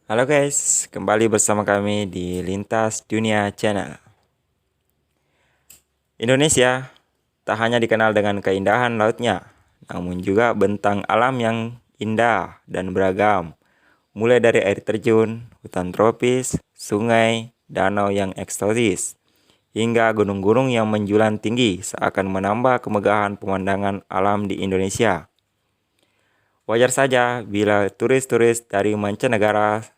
Halo guys, kembali bersama kami di Lintas Dunia Channel. Indonesia tak hanya dikenal dengan keindahan lautnya, namun juga bentang alam yang indah dan beragam. Mulai dari air terjun, hutan tropis, sungai, danau yang eksotis, hingga gunung-gunung yang menjulang tinggi seakan menambah kemegahan pemandangan alam di Indonesia. Wajar saja bila turis-turis dari mancanegara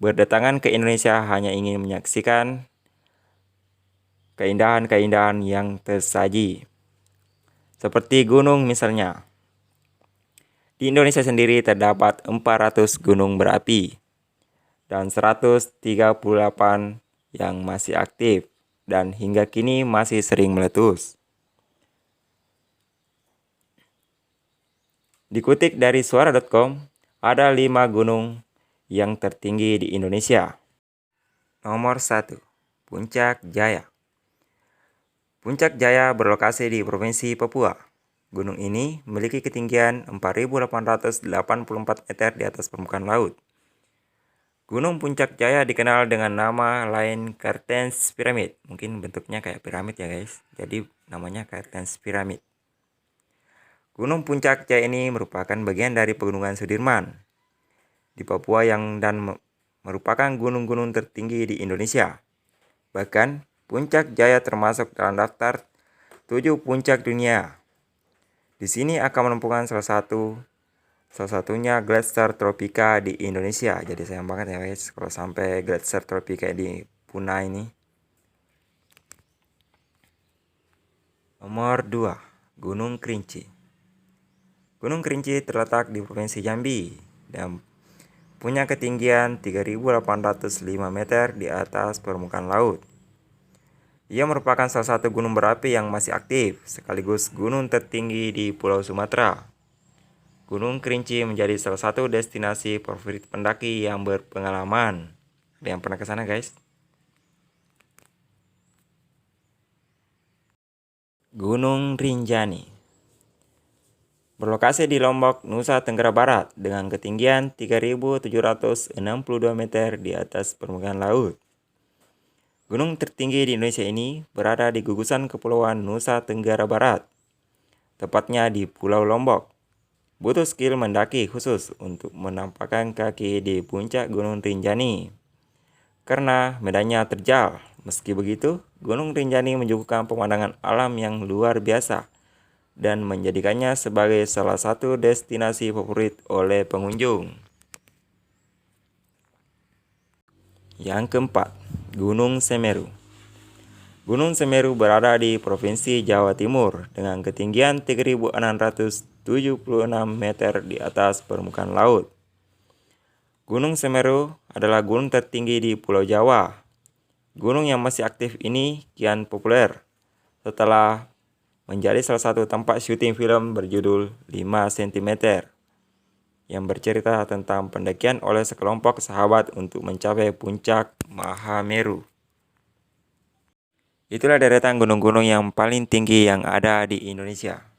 berdatangan ke Indonesia hanya ingin menyaksikan keindahan-keindahan yang tersaji. Seperti gunung misalnya. Di Indonesia sendiri terdapat 400 gunung berapi dan 138 yang masih aktif dan hingga kini masih sering meletus. Dikutip dari suara.com, ada 5 gunung yang tertinggi di Indonesia. Nomor 1, Puncak Jaya. Puncak Jaya berlokasi di Provinsi Papua. Gunung ini memiliki ketinggian 4.884 meter di atas permukaan laut. Gunung Puncak Jaya dikenal dengan nama lain Cartens Pyramid. Mungkin bentuknya kayak piramid ya guys. Jadi namanya Cartens Pyramid. Gunung Puncak Jaya ini merupakan bagian dari Pegunungan Sudirman di Papua dan merupakan gunung-gunung tertinggi di Indonesia. Bahkan Puncak Jaya termasuk dalam daftar 7 puncak dunia. Di sini akan menemukan salah satunya Gletser Tropika di Indonesia. Jadi sayang banget ya guys kalau sampai Gletser Tropika di punah ini. Nomor 2, Gunung Kerinci. Gunung Kerinci terletak di Provinsi Jambi dan punya ketinggian 3.805 meter di atas permukaan laut. Ia merupakan salah satu gunung berapi yang masih aktif, sekaligus gunung tertinggi di Pulau Sumatera. Gunung Kerinci menjadi salah satu destinasi favorit pendaki yang berpengalaman. Ada yang pernah ke sana, guys? Gunung Rinjani berlokasi di Lombok, Nusa Tenggara Barat dengan ketinggian 3.762 meter di atas permukaan laut. Gunung tertinggi di Indonesia ini berada di gugusan Kepulauan Nusa Tenggara Barat, tepatnya di Pulau Lombok. Butuh skill mendaki khusus untuk menampakkan kaki di puncak Gunung Rinjani, karena medannya terjal. Meski begitu, Gunung Rinjani menyuguhkan pemandangan alam yang luar biasa dan menjadikannya sebagai salah satu destinasi favorit oleh pengunjung. Yang keempat, Gunung Semeru. Gunung Semeru berada di Provinsi Jawa Timur dengan ketinggian 3.676 meter di atas permukaan laut. Gunung Semeru adalah gunung tertinggi di Pulau Jawa. Gunung yang masih aktif ini kian populer setelah menjadi salah satu tempat syuting film berjudul 5 cm yang bercerita tentang pendakian oleh sekelompok sahabat untuk mencapai puncak Mahameru. Itulah deretan gunung-gunung yang paling tinggi yang ada di Indonesia.